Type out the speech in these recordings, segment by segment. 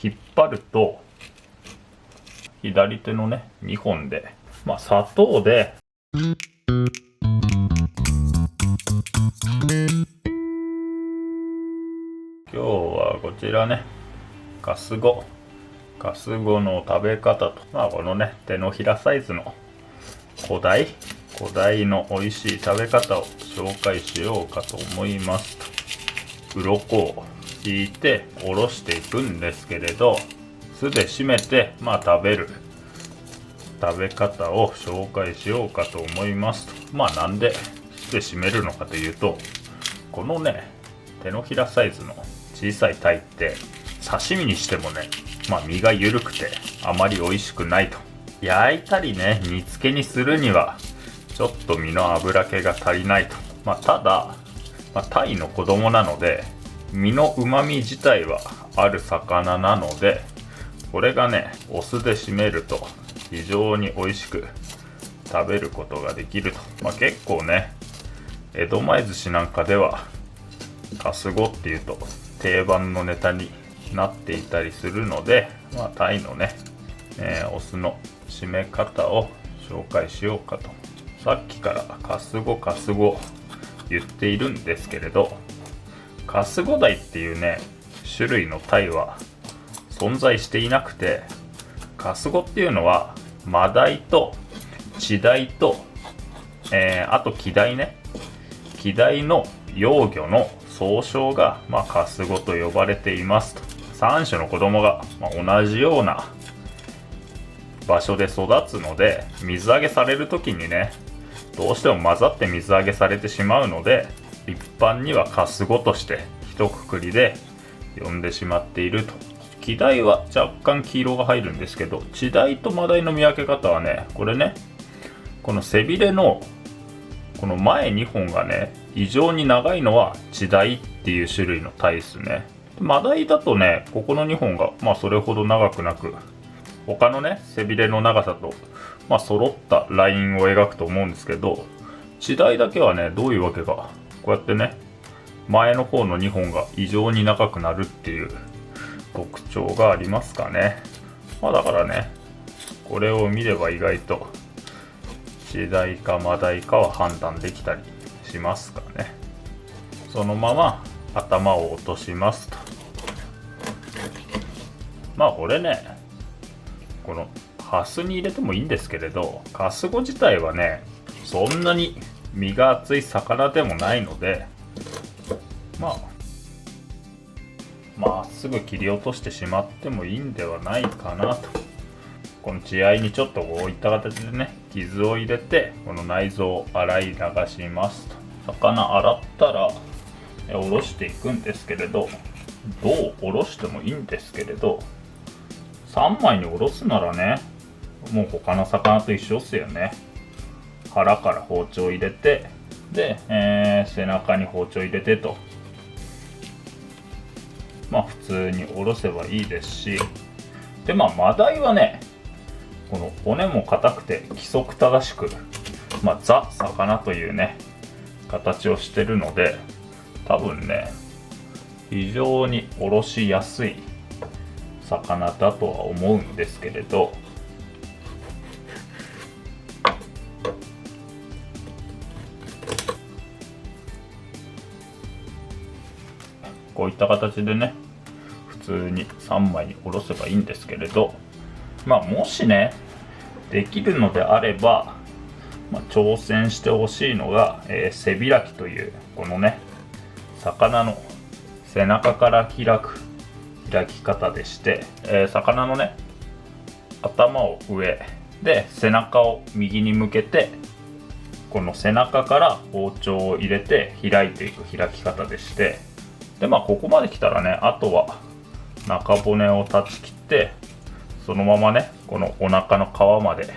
引っ張ると左手のね2本で砂糖で今日はこちらねカスゴの食べ方とこのね手のひらサイズの古代の美味しい食べ方を紹介しようかと思いますと。鱗を引いておろしていくんですけれど、酢で締めて食べる食べ方を紹介しようかと思いますと。なんで酢で締めるのかというと、このね手のひらサイズの小さい鯛って刺身にしてもね身が緩くてあまり美味しくないと。焼いたりね煮付けにするにはちょっと身の脂気が足りないと。ただ、鯛の子供なので身の旨味自体はある魚なので、これがねお酢で締めると非常に美味しく食べることができると。結構ね江戸前寿司なんかではカスゴっていうと定番のネタになっていたりするので、鯛のね、お酢の締め方を紹介しようかと。さっきからカスゴ言っているんですけれど、カスゴダイっていうね種類の鯛は存在していなくて、カスゴっていうのはマダイとチダイと、あとキダイね、キダイの幼魚の総称がカスゴと呼ばれていますと。3種の子供が同じような場所で育つので、水揚げされる時にねどうしても混ざって水揚げされてしまうので、一般にはカスゴとして一括りで呼んでしまっていると。キダイは若干黄色が入るんですけど、チダイとマダイの見分け方はね、これね、この背びれのこの前2本がね異常に長いのはチダイっていう種類の鯛ですね。マダイだとねここの2本がそれほど長くなく、他のね背びれの長さと揃ったラインを描くと思うんですけど、チダイだけはねどういうわけかこうやってね前の方の2本が異常に長くなるっていう特徴がありますかね。だからねこれを見れば意外とチダイかマダイかは判断できたりしますかね。そのまま頭を落としますと。これねこのハスに入れてもいいんですけれど、カスゴ自体はねそんなに身が厚い魚でもないので、まっすぐ切り落としてしまってもいいんではないかなと。この血合いにちょっとこういった形でね傷を入れて、この内臓を洗い流しますと。魚洗ったらおろしていくんですけれど、どうおろしてもいいんですけれど、3枚におろすならねもう他の魚と一緒っすよね。腹から包丁入れて、で、背中に包丁入れてと普通におろせばいいですし、でマダイはねこの骨も硬くて規則正しくザ魚というね形をしてるので、多分ね非常におろしやすい魚だとは思うんですけれど、こういった形でね普通に3枚におろせばいいんですけれど、もしねできるのであれば、挑戦してほしいのが、背開きというこのね魚の背中から開く開き方でして、魚のね頭を上で背中を右に向けて、この背中から包丁を入れて開いていく開き方でして、でここまで来たらねあとは中骨を断ち切って、そのままねこのお腹の皮まで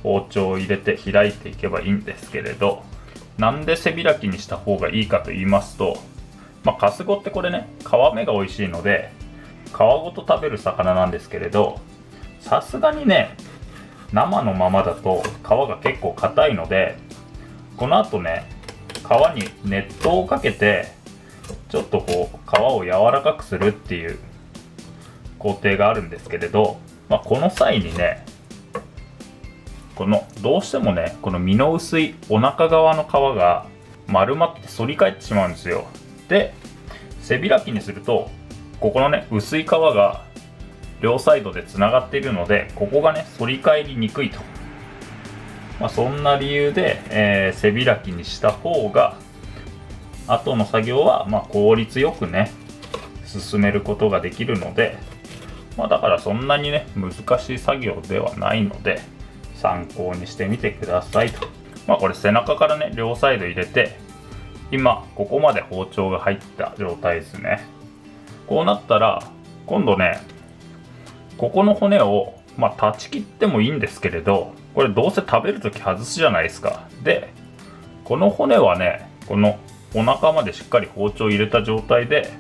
包丁を入れて開いていけばいいんですけれど、なんで背開きにした方がいいかと言いますと、カスゴってこれね皮目が美味しいので皮ごと食べる魚なんですけれど、さすがにね生のままだと皮が結構硬いので、この後ね皮に熱湯をかけてちょっとこう皮を柔らかくするっていう工程があるんですけれど、この際にね、どうしてもね、この身の薄いお腹側の皮が丸まって反り返ってしまうんですよ。で、背開きにすると、ここのね、薄い皮が両サイドでつながっているので、ここがね、反り返りにくいと。そんな理由で、背開きにした方が、後の作業は効率よくね、進めることができるので、だからそんなにね、難しい作業ではないので、参考にしてみてくださいと。これ背中からね、両サイド入れて、今、ここまで包丁が入った状態ですね。こうなったら、今度ね、ここの骨を、断ち切ってもいいんですけれど、これどうせ食べるとき外すじゃないですか。で、この骨はね、このお腹までしっかり包丁を入れた状態で、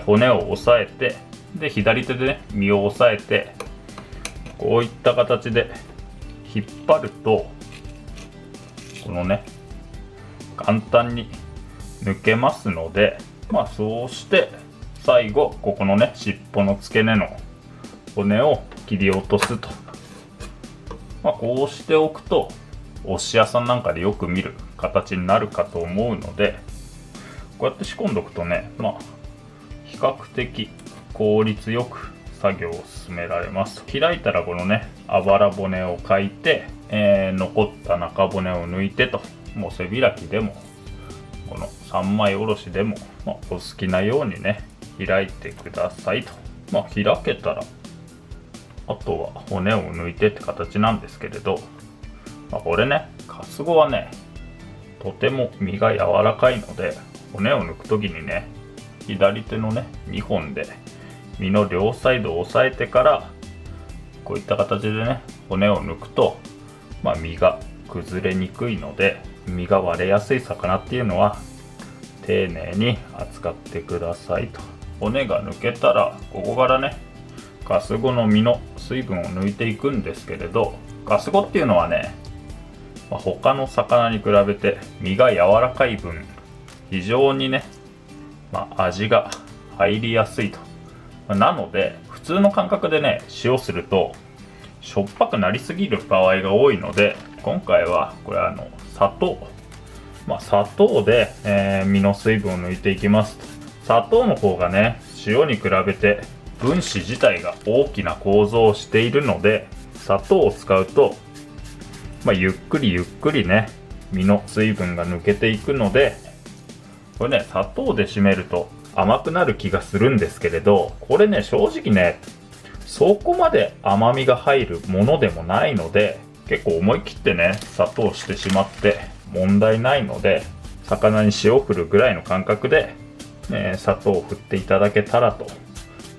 骨を押さえて、で、左手でね、身を押さえて、こういった形で引っ張ると、このね、簡単に抜けますので、そうして、最後、ここのね、尻尾の付け根の骨を切り落とすと。こうしておくと、お寿司屋さんなんかでよく見る形になるかと思うので、こうやって仕込んどくとね、比較的効率よく作業を進められます。開いたらこのね、あばら骨をかいて、残った中骨を抜いてと、もう背開きでも、この三枚おろしでも、お好きなようにね、開いてくださいと。開けたら、あとは骨を抜いてって形なんですけれど、これね、カスゴはね、とても身が柔らかいので、骨を抜くときにね、左手のね、2本で身の両サイドを押さえてから、こういった形でね、骨を抜くと、身が崩れにくいので、身が割れやすい魚っていうのは、丁寧に扱ってくださいと。骨が抜けたら、ここからね、カスゴの身の水分を抜いていくんですけれど、カスゴっていうのはね、他の魚に比べて身が柔らかい分、非常にね、味が入りやすいと。なので、普通の感覚でね、塩すると、しょっぱくなりすぎる場合が多いので、今回はこれ砂糖。砂糖で、身の水分を抜いていきますと。砂糖の方がね、塩に比べて分子自体が大きな構造をしているので、砂糖を使うと、ゆっくりゆっくりね、身の水分が抜けていくので、これね、砂糖で締めると甘くなる気がするんですけれど、これね、正直ね、そこまで甘みが入るものでもないので、結構思い切ってね、砂糖してしまって問題ないので、魚に塩を振るぐらいの感覚で、砂糖を振っていただけたらと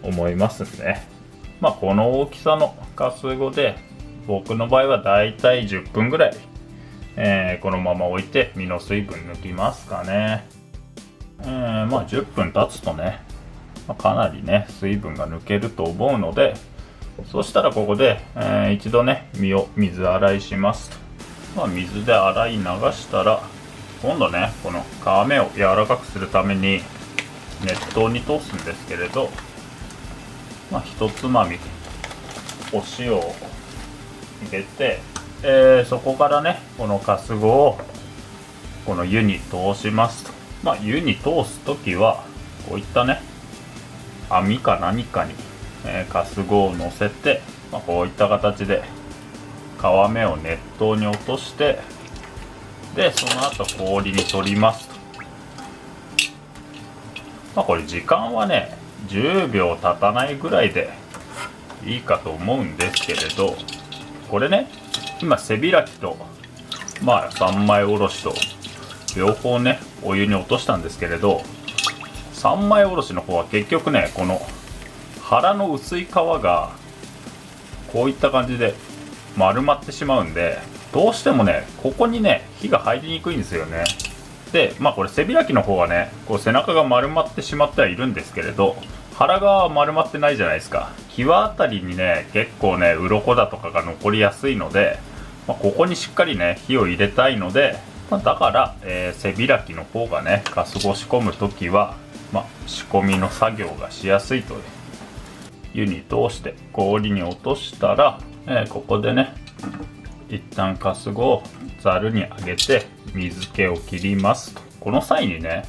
思いますんで、この大きさのカスゴで、僕の場合はだいたい10分ぐらい、このまま置いて身の水分抜きますかね。10分経つとね、かなりね、水分が抜けると思うので、そしたらここで、一度ね、身を水洗いしますと。水で洗い流したら、今度ね、この皮目を柔らかくするために熱湯に通すんですけれど、一つまみお塩を入れて、そこからね、このカスゴをこの湯に通しますと。湯に通すときはこういったね、網か何かに、カスゴを乗せて、こういった形で皮目を熱湯に落として、でその後氷に取りますと。これ時間はね、10秒経たないぐらいでいいかと思うんですけれど、これね、今背開きと三枚おろしと両方ね、お湯に落としたんですけれど、三枚おろしの方は結局ね、この腹の薄い皮がこういった感じで丸まってしまうんで、どうしてもね、ここにね、火が入りにくいんですよね。で、これ背開きの方はね、こう背中が丸まってしまってはいるんですけれど、腹が丸まってないじゃないですか。際あたりにね、結構ね、鱗だとかが残りやすいので、ここにしっかりね、火を入れたいので、だから、背開きの方がね、カスゴ仕込むときは、仕込みの作業がしやすいと湯に通して氷に落としたら、ここでね一旦カスゴをざるに上げて水気を切りますと。この際にね、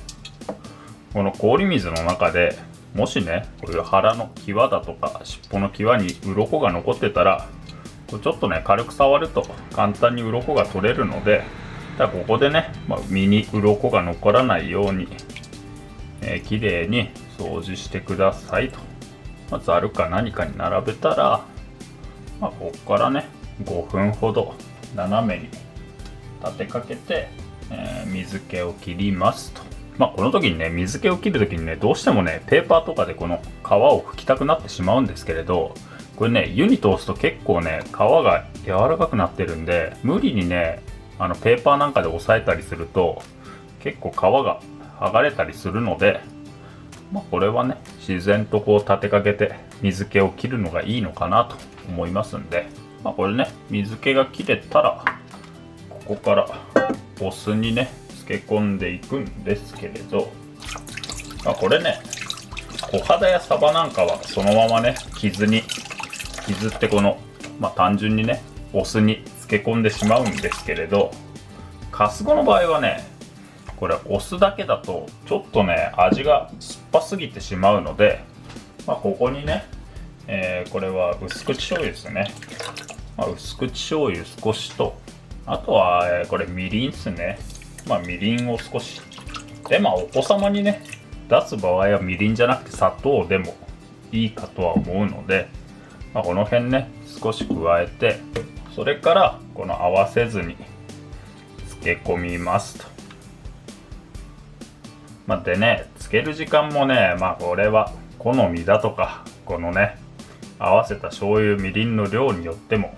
この氷水の中でもしねこういう腹の際だとか尻尾の際に鱗が残ってたら、ちょっとね軽く触ると簡単に鱗が取れるので、ここでね、身に鱗が残らないように、きれいに掃除してくださいと。ざるか何かに並べたら、ここからね5分ほど斜めに立てかけて、水気を切りますと。この時にね水気を切る時にねどうしてもねペーパーとかでこの皮を拭きたくなってしまうんですけれど、これね湯に通すと結構ね皮が柔らかくなってるんで、無理にねペーパーなんかで押さえたりすると結構皮が剥がれたりするので、これはね自然とこう立てかけて水気を切るのがいいのかなと思いますんで、これね水気が切れたらここからお酢にね漬け込んでいくんですけれど、これね小肌やサバなんかはそのままね傷ってこの単純にねお酢に漬け込んでしまうんですけれど、カスゴの場合はねこれお酢だけだとちょっとね味が酸っぱすぎてしまうので、ここにね、これは薄口醤油ですね、薄口醤油少しと、あとは、これみりんですね。みりんを少しで、お子様にね出す場合はみりんじゃなくて砂糖でもいいかとは思うので、この辺ね少し加えて、それからこの合わせずに漬け込みますと。でね漬ける時間もねこれは好みだとか、このね合わせた醤油みりんの量によっても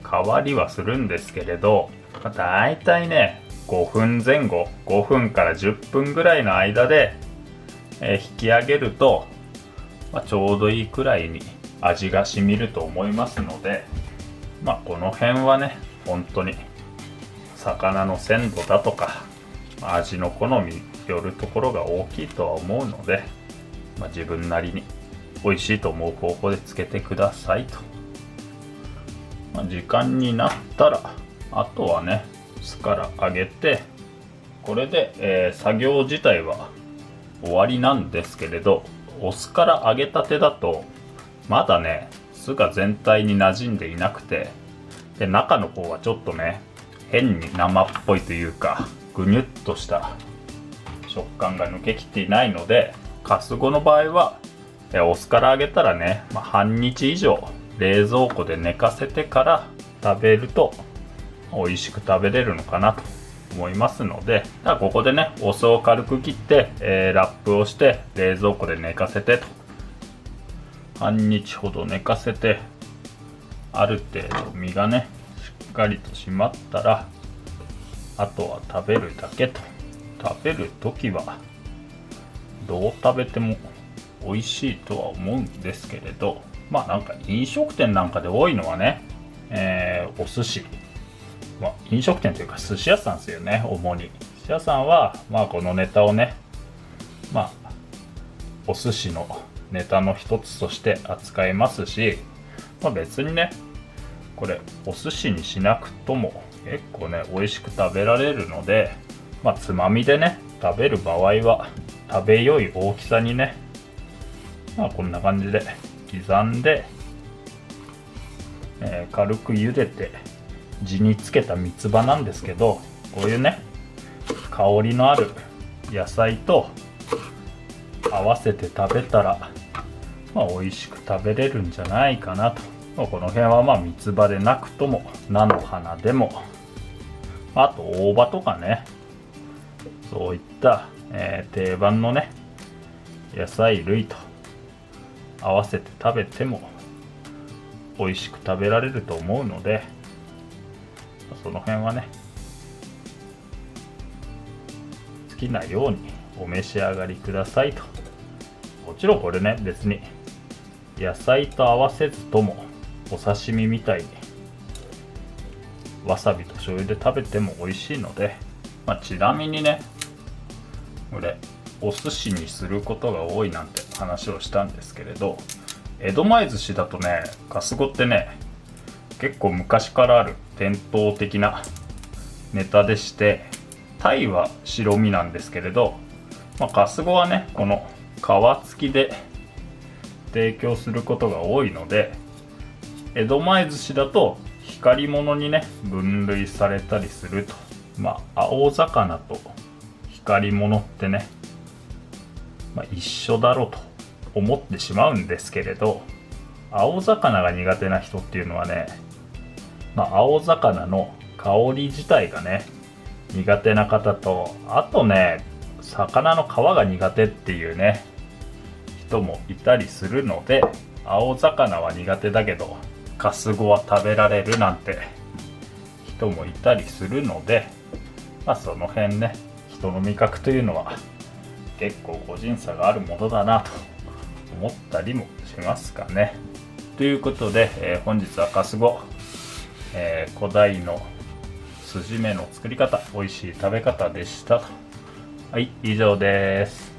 変わりはするんですけれど、だいたいね5分前後、5分から10分ぐらいの間で、引き上げると、ちょうどいいくらいに味が染みると思いますので、この辺はね本当に魚の鮮度だとか味の好みよるところが大きいとは思うので、自分なりに美味しいと思う方法で漬けてくださいと。時間になったらあとはね酢から上げて、これで、作業自体は終わりなんですけれど、お酢から揚げたてだとまだね酢が全体に馴染んでいなくて、で中の方はちょっとね変に生っぽいというかぐにゅっとした食感が抜けきっていないので、カスゴの場合はお酢から揚げたらね、半日以上冷蔵庫で寝かせてから食べると美味しく食べれるのかなと思いますので、ここでねお酢を軽く切って、ラップをして冷蔵庫で寝かせてと、半日ほど寝かせて、ある程度身がねしっかりと締まったらあとは食べるだけと。食べる時はどう食べても美味しいとは思うんですけれど、なんか飲食店なんかで多いのはね、お寿司、飲食店というか寿司屋さんですよね。主に寿司屋さんはこのネタをねお寿司のネタの一つとして扱いますし、別にねこれお寿司にしなくとも結構ね美味しく食べられるので、つまみでね食べる場合は食べよい大きさにねこんな感じで刻んで、軽く茹でて地につけた三つ葉なんですけど、こういうね香りのある野菜と合わせて食べたら美味しく食べれるんじゃないかなと。この辺は三つ葉でなくとも菜の花でも、あと大葉とかね、そういった、定番のね野菜類と合わせて食べても美味しく食べられると思うので、その辺はね好きなようにお召し上がりくださいと。もちろんこれね別に野菜と合わせずともお刺身みたいにわさびと醤油で食べても美味しいので、ちなみにねこれお寿司にすることが多いなんて話をしたんですけれど、江戸前寿司だとね、カスゴってね、結構昔からある伝統的なネタでして、タイは白身なんですけれど、カスゴはね、この皮付きで提供することが多いので、江戸前寿司だと光り物にね分類されたりすると。青魚と光り物ってね、一緒だろうと思ってしまうんですけれど、青魚が苦手な人っていうのはね、青魚の香り自体がね苦手な方と、あとね魚の皮が苦手っていうね人もいたりするので、青魚は苦手だけどカスゴは食べられるなんて人もいたりするので、その辺ね、人の味覚というのは結構個人差があるものだなと思ったりもしますかね。ということで、本日はカスゴ、古代の筋目の作り方、美味しい食べ方でしたと。はい、以上です。